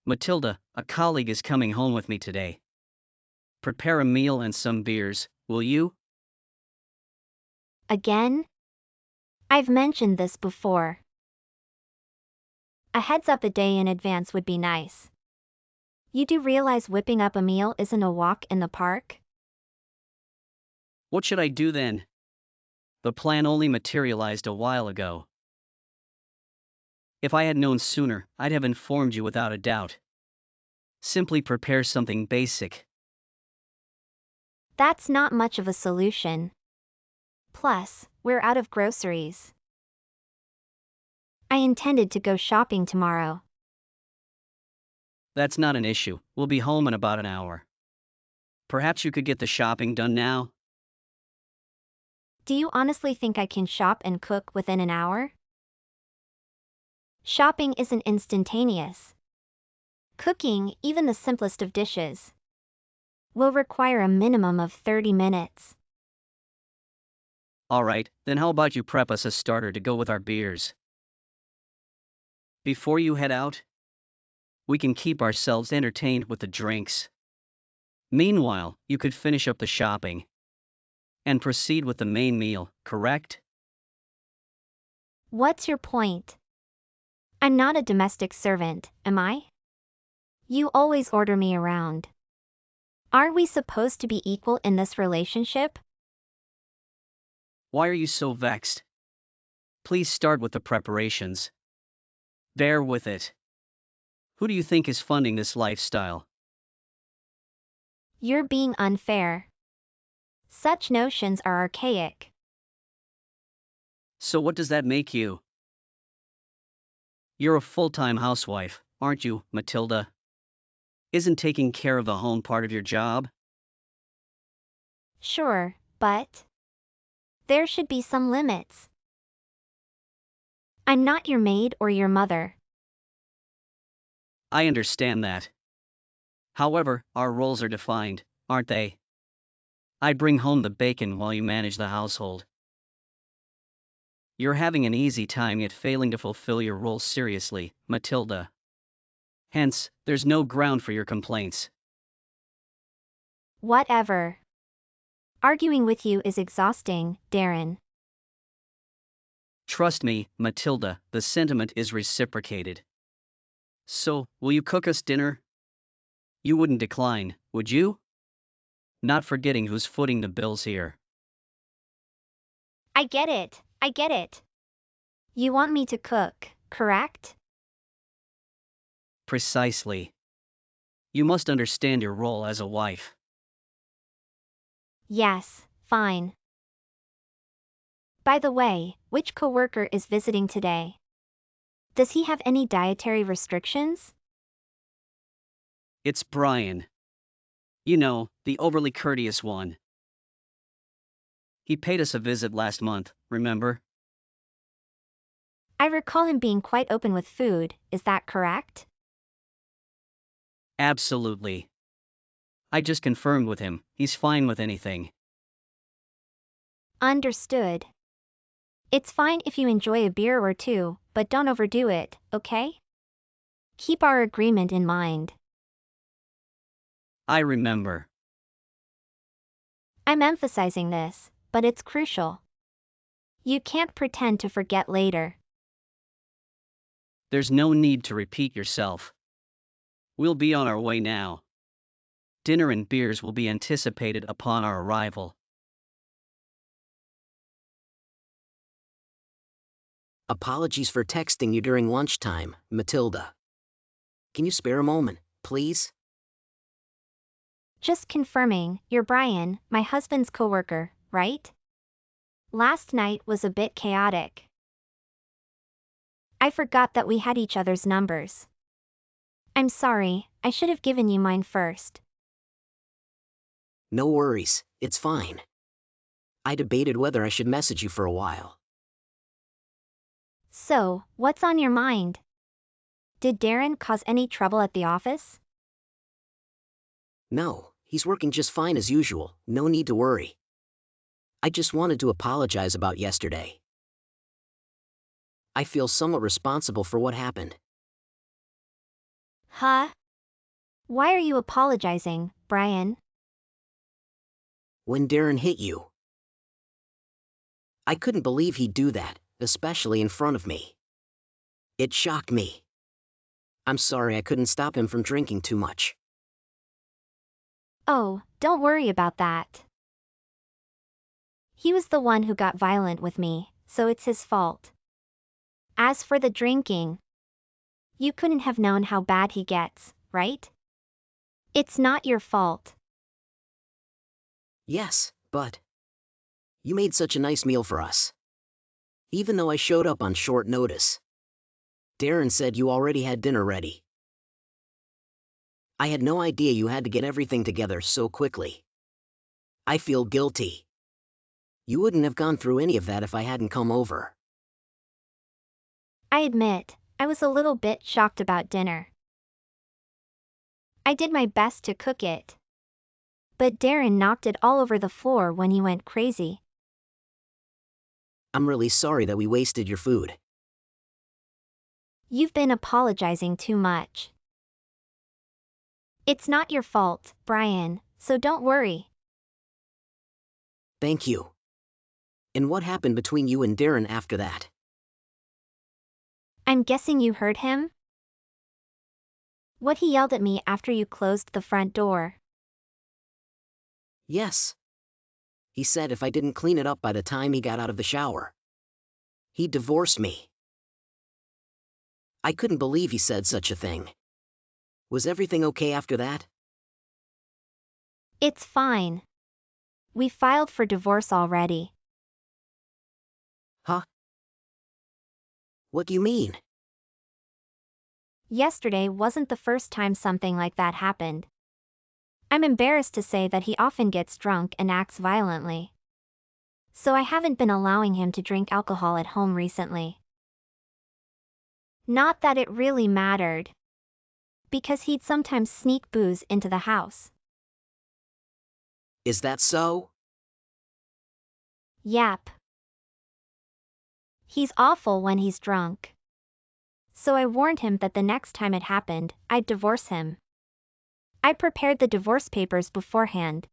Matilda, a colleague is coming home with me today. Prepare a meal and some beers, will you? Again? I've mentioned this before. A heads up a day in advance would be nice. You do realize whipping up a meal isn't a walk in the park? What should I do then? The plan only materialized a while ago. If I had known sooner, I'd have informed you without a doubt. Simply prepare something basic. That's not much of a solution. Plus, we're out of groceries. I intended to go shopping tomorrow. That's not an issue, we'll be home in about an hour. Perhaps you could get the shopping done now? Do you honestly think I can shop and cook within an hour? Shopping isn't instantaneous. Cooking, even the simplest of dishes, will require a minimum of 30 minutes. Alright, then how about you prep us a starter to go with our beers? Before you head out, we can keep ourselves entertained with the drinks. Meanwhile, you could finish up the shopping and proceed with the main meal, correct? What's your point? I'm not a domestic servant, am I? You always order me around. Are we supposed to be equal in this relationship? Why are you so vexed? Please start with the preparations. Bear with it. Who do you think is funding this lifestyle? You're being unfair. Such notions are archaic. So what does that make you? You're a full-time housewife, aren't you, Matilda? Isn't taking care of the home part of your job? Sure, but there should be some limits. I'm not your maid or your mother. I understand that. However, our roles are defined, aren't they? I bring home the bacon while you manage the household. You're having an easy time yet failing to fulfill your role seriously, Matilda. Hence, there's no ground for your complaints. Whatever. Arguing with you is exhausting, Darren. Trust me, Matilda, the sentiment is reciprocated. So, will you cook us dinner? You wouldn't decline, would you? Not forgetting who's footing the bills here. I get it. You want me to cook, correct? Precisely. You must understand your role as a wife. Yes, fine. By the way, which coworker is visiting today? Does he have any dietary restrictions? It's Brian. You know, the overly courteous one. He paid us a visit last month, remember? I recall him being quite open with food, is that correct? Absolutely. I just confirmed with him, he's fine with anything. Understood. It's fine if you enjoy a beer or two, but don't overdo it, okay? Keep our agreement in mind. I remember. I'm emphasizing this, but it's crucial. You can't pretend to forget later. There's no need to repeat yourself. We'll be on our way now. Dinner and beers will be anticipated upon our arrival. Apologies for texting you during lunchtime, Matilda. Can you spare a moment, please? Just confirming, you're Brian, my husband's coworker, right? Last night was a bit chaotic. I forgot that we had each other's numbers. I'm sorry, I should have given you mine first. No worries, it's fine. I debated whether I should message you for a while. So, what's on your mind? Did Darren cause any trouble at the office? No, he's working just fine as usual, no need to worry. I just wanted to apologize about yesterday. I feel somewhat responsible for what happened. Huh? Why are you apologizing, Brian? When Darren hit you, I couldn't believe he'd do that, especially in front of me. It shocked me. I'm sorry I couldn't stop him from drinking too much. Oh, don't worry about that. He was the one who got violent with me, so it's his fault. As for the drinking, you couldn't have known how bad he gets, right? It's not your fault. Yes, but you made such a nice meal for us. Even though I showed up on short notice. Darren said you already had dinner ready. I had no idea you had to get everything together so quickly. I feel guilty. You wouldn't have gone through any of that if I hadn't come over. I admit, I was a little bit shocked about dinner. I did my best to cook it. But Darren knocked it all over the floor when he went crazy. I'm really sorry that we wasted your food. You've been apologizing too much. It's not your fault, Brian, so don't worry. Thank you. And what happened between you and Darren after that? I'm guessing you heard him? What he yelled at me after you closed the front door. Yes. He said if I didn't clean it up by the time he got out of the shower, he'd divorce me. I couldn't believe he said such a thing. Was everything okay after that? It's fine. We filed for divorce already. Huh? What do you mean? Yesterday wasn't the first time something like that happened. I'm embarrassed to say that he often gets drunk and acts violently. So I haven't been allowing him to drink alcohol at home recently. Not that it really mattered. Because he'd sometimes sneak booze into the house. Is that so? Yep. He's awful when he's drunk. So I warned him that the next time it happened, I'd divorce him. I prepared the divorce papers beforehand,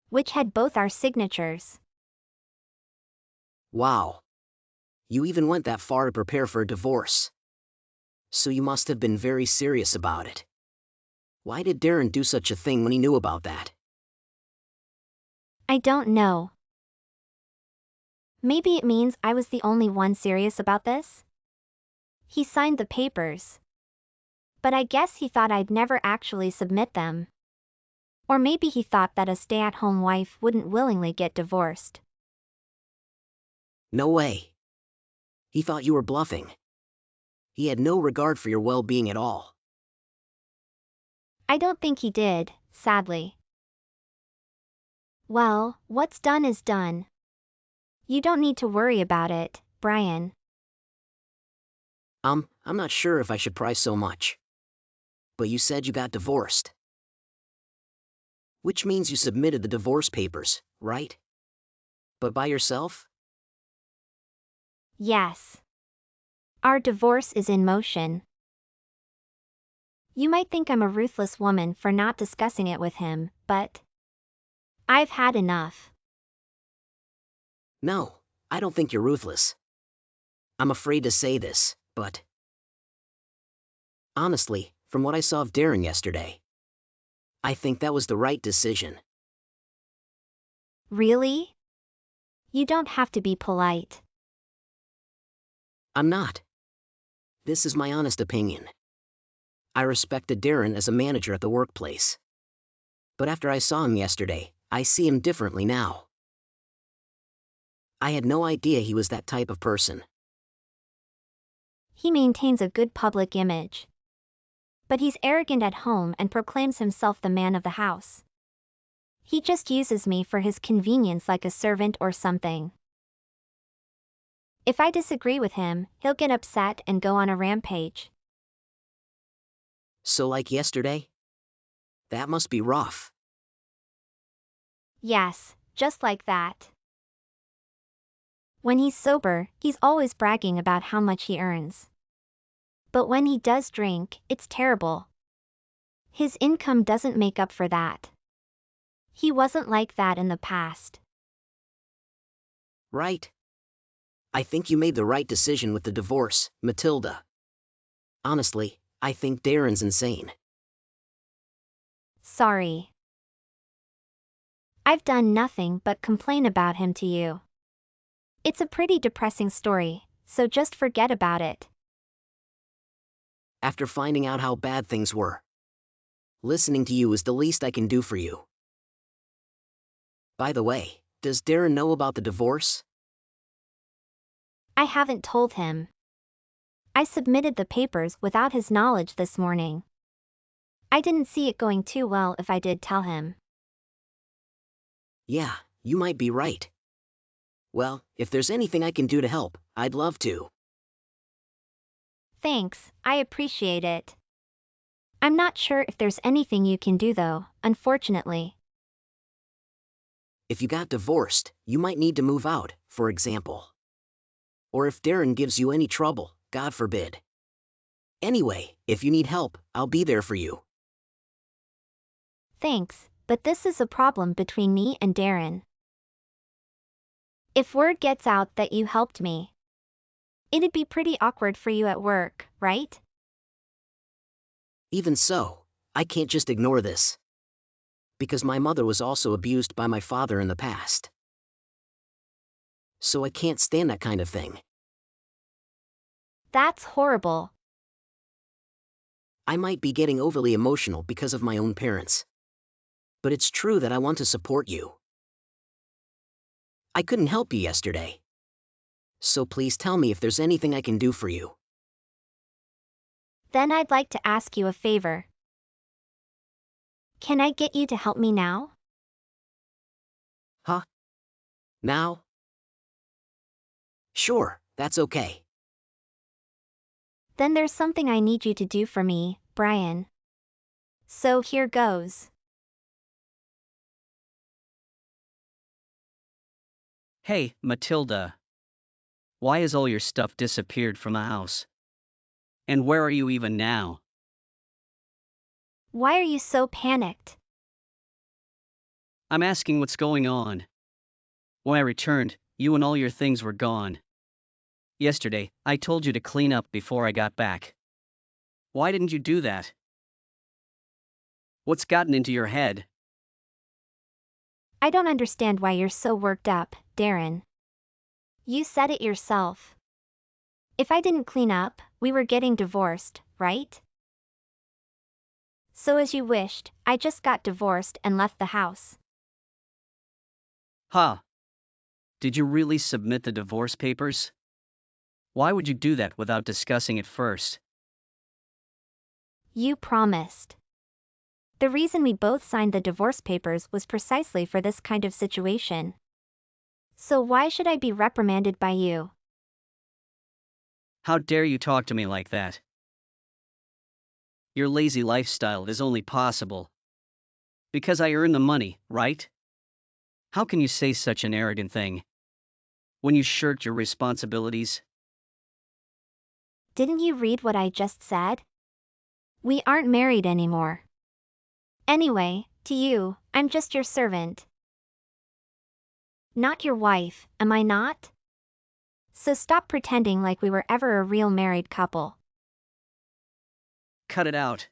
which had both our signatures. Wow. You even went that far to prepare for a divorce. So you must have been very serious about it. Why did Darren do such a thing when he knew about that? I don't know. Maybe it means I was the only one serious about this? He signed the papers. But I guess he thought I'd never actually submit them. Or maybe he thought that a stay-at-home wife wouldn't willingly get divorced. No way. He thought you were bluffing. He had no regard for your well-being at all. I don't think he did, sadly. Well, what's done is done. You don't need to worry about it, Brian. I'm not sure if I should pry so much. But you said you got divorced. Which means you submitted the divorce papers, right? But by yourself? Yes. Our divorce is in motion. You might think I'm a ruthless woman for not discussing it with him, but I've had enough. No, I don't think you're ruthless. I'm afraid to say this, but honestly, from what I saw of Darren yesterday, I think that was the right decision. Really? You don't have to be polite. I'm not. This is my honest opinion. I respected Darren as a manager at the workplace. But after I saw him yesterday, I see him differently now. I had no idea he was that type of person. He maintains a good public image. But he's arrogant at home and proclaims himself the man of the house. He just uses me for his convenience like a servant or something. If I disagree with him, he'll get upset and go on a rampage. So like yesterday? That must be rough. Yes, just like that. When he's sober, he's always bragging about how much he earns. But when he does drink, it's terrible. His income doesn't make up for that. He wasn't like that in the past. Right? I think you made the right decision with the divorce, Matilda. Honestly, I think Darren's insane. Sorry. I've done nothing but complain about him to you. It's a pretty depressing story, so just forget about it. After finding out how bad things were, listening to you is the least I can do for you. By the way, does Darren know about the divorce? I haven't told him. I submitted the papers without his knowledge this morning. I didn't see it going too well if I did tell him. Yeah, you might be right. Well, if there's anything I can do to help, I'd love to. Thanks, I appreciate it. I'm not sure if there's anything you can do though, unfortunately. If you got divorced, you might need to move out, for example. Or if Darren gives you any trouble, God forbid. Anyway, if you need help, I'll be there for you. Thanks, but this is a problem between me and Darren. If word gets out that you helped me, it'd be pretty awkward for you at work, right? Even so, I can't just ignore this. Because my mother was also abused by my father in the past. So I can't stand that kind of thing. That's horrible. I might be getting overly emotional because of my own parents. But it's true that I want to support you. I couldn't help you yesterday. So please tell me if there's anything I can do for you. Then I'd like to ask you a favor. Can I get you to help me now? Huh? Now? Sure, that's okay. Then there's something I need you to do for me, Brian. So here goes. Hey, Matilda. Why has all your stuff disappeared from the house? And where are you even now? Why are you so panicked? I'm asking what's going on. When I returned, you and all your things were gone. Yesterday, I told you to clean up before I got back. Why didn't you do that? What's gotten into your head? I don't understand why you're so worked up, Darren. You said it yourself. If I didn't clean up, we were getting divorced, right? So as you wished, I just got divorced and left the house. Huh? Did you really submit the divorce papers? Why would you do that without discussing it first? You promised. The reason we both signed the divorce papers was precisely for this kind of situation. So why should I be reprimanded by you? How dare you talk to me like that? Your lazy lifestyle is only possible because I earn the money, right? How can you say such an arrogant thing when you shirked your responsibilities? Didn't you read what I just said? We aren't married anymore. Anyway, to you, I'm just your servant. Not your wife, am I not? So stop pretending like we were ever a real married couple. Cut it out.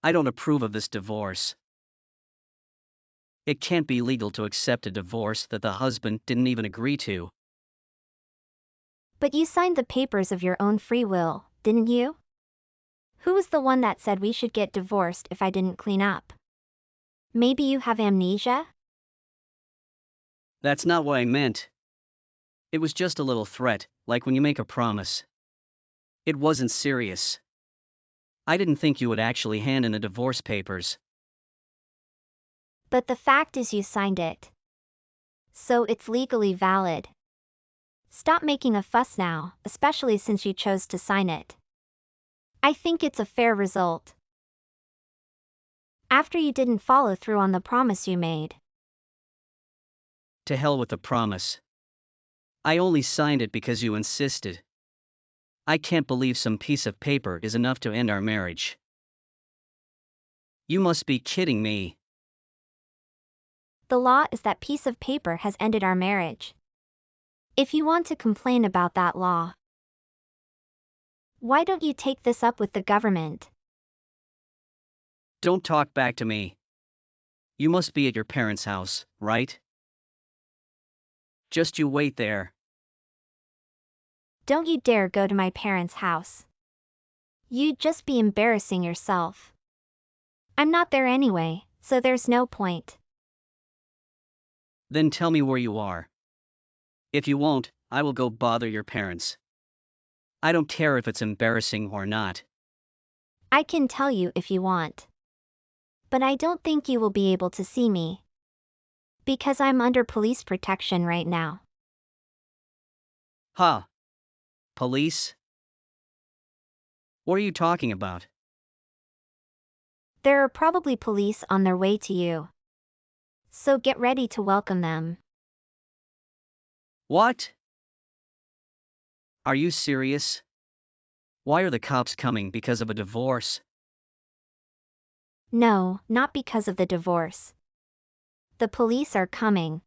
I don't approve of this divorce. It can't be legal to accept a divorce that the husband didn't even agree to. But you signed the papers of your own free will, didn't you? Who was the one that said we should get divorced if I didn't clean up? Maybe you have amnesia? That's not what I meant. It was just a little threat, like when you make a promise. It wasn't serious. I didn't think you would actually hand in the divorce papers. But the fact is you signed it. So it's legally valid. Stop making a fuss now, especially since you chose to sign it. I think it's a fair result. After you didn't follow through on the promise you made. To hell with the promise. I only signed it because you insisted. I can't believe some piece of paper is enough to end our marriage. You must be kidding me. The law is that piece of paper has ended our marriage. If you want to complain about that law, why don't you take this up with the government? Don't talk back to me. You must be at your parents' house, right? Just you wait there. Don't you dare go to my parents' house. You'd just be embarrassing yourself. I'm not there anyway, so there's no point. Then tell me where you are. If you won't, I will go bother your parents. I don't care if it's embarrassing or not. I can tell you if you want. But I don't think you will be able to see me. Because I'm under police protection right now. Huh? Police? What are you talking about? There are probably police on their way to you. So get ready to welcome them. What? Are you serious? Why are the cops coming, because of a divorce? No, not because of the divorce. The police are coming.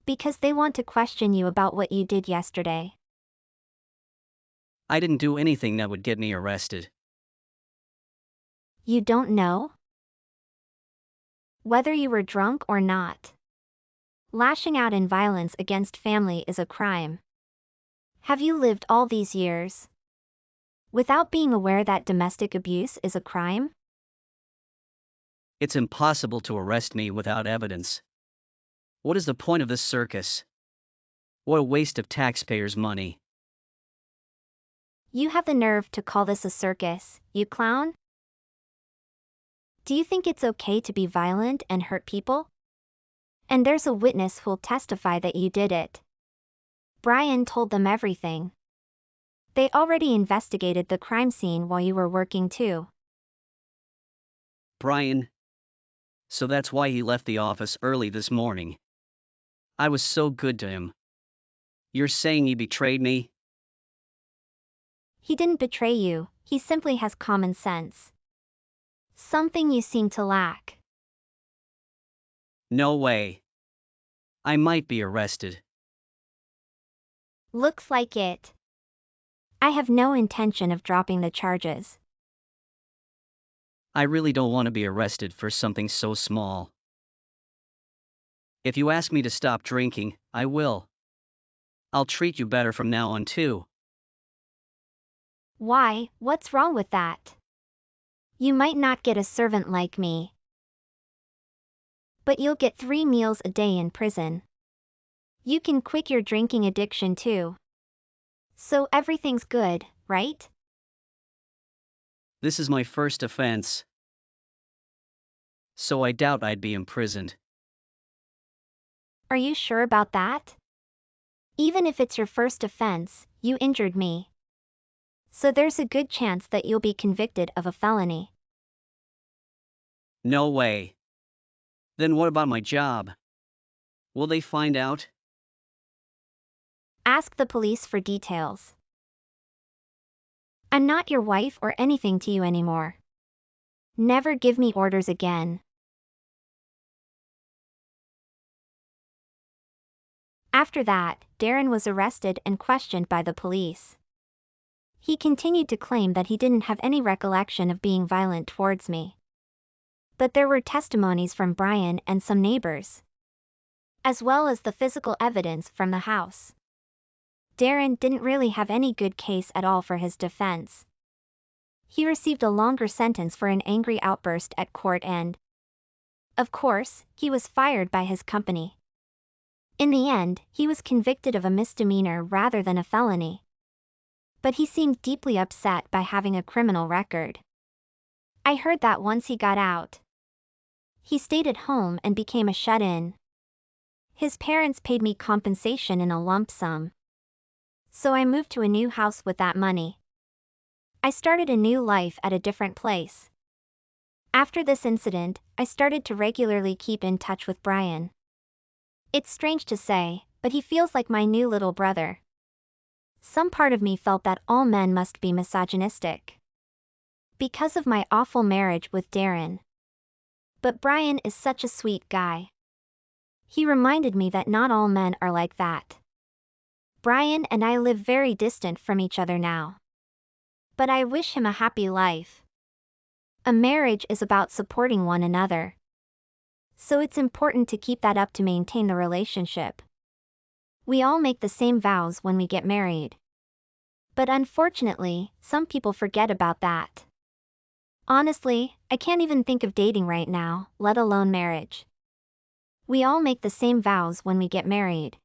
Because they want to question you about what you did yesterday. I didn't do anything that would get me arrested. You don't know? Whether you were drunk or not. Lashing out in violence against family is a crime. Have you lived all these years without being aware that domestic abuse is a crime? It's impossible to arrest me without evidence. What is the point of this circus? What a waste of taxpayers' money. You have the nerve to call this a circus, you clown? Do you think it's okay to be violent and hurt people? And there's a witness who'll testify that you did it. Brian told them everything. They already investigated the crime scene while you were working too. Brian. So that's why he left the office early this morning. I was so good to him. You're saying he betrayed me? He didn't betray you, he simply has common sense. Something you seem to lack. No way. I might be arrested. Looks like it. I have no intention of dropping the charges. I really don't want to be arrested for something so small. If you ask me to stop drinking, I will. I'll treat you better from now on too. Why, what's wrong with that? You might not get a servant like me. But you'll get 3 meals a day in prison. You can quit your drinking addiction too. So everything's good, right? This is my first offense. So I doubt I'd be imprisoned. Are you sure about that? Even if it's your first offense, you injured me. So there's a good chance that you'll be convicted of a felony. No way. Then what about my job? Will they find out? Ask the police for details. I'm not your wife or anything to you anymore. Never give me orders again. After that, Darren was arrested and questioned by the police. He continued to claim that he didn't have any recollection of being violent towards me. But there were testimonies from Brian and some neighbors, as well as the physical evidence from the house. Darren didn't really have any good case at all for his defense. He received a longer sentence for an angry outburst at court and, of course, he was fired by his company. In the end, he was convicted of a misdemeanor rather than a felony. But he seemed deeply upset by having a criminal record. I heard that once he got out, he stayed at home and became a shut-in. His parents paid me compensation in a lump sum. So I moved to a new house with that money. I started a new life at a different place. After this incident, I started to regularly keep in touch with Brian. It's strange to say, but he feels like my new little brother. Some part of me felt that all men must be misogynistic. because of my awful marriage with Darren. But Brian is such a sweet guy. He reminded me that not all men are like that. Brian and I live very distant from each other now. But I wish him a happy life. A marriage is about supporting one another. So it's important to keep that up to maintain the relationship. We all make the same vows when we get married. But unfortunately, some people forget about that. Honestly, I can't even think of dating right now, let alone marriage. We all make the same vows when we get married.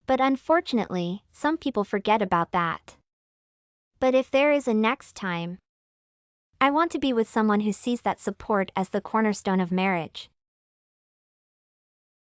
But unfortunately, some people forget about that. But if there is a next time, I want to be with someone who sees that support as the cornerstone of marriage.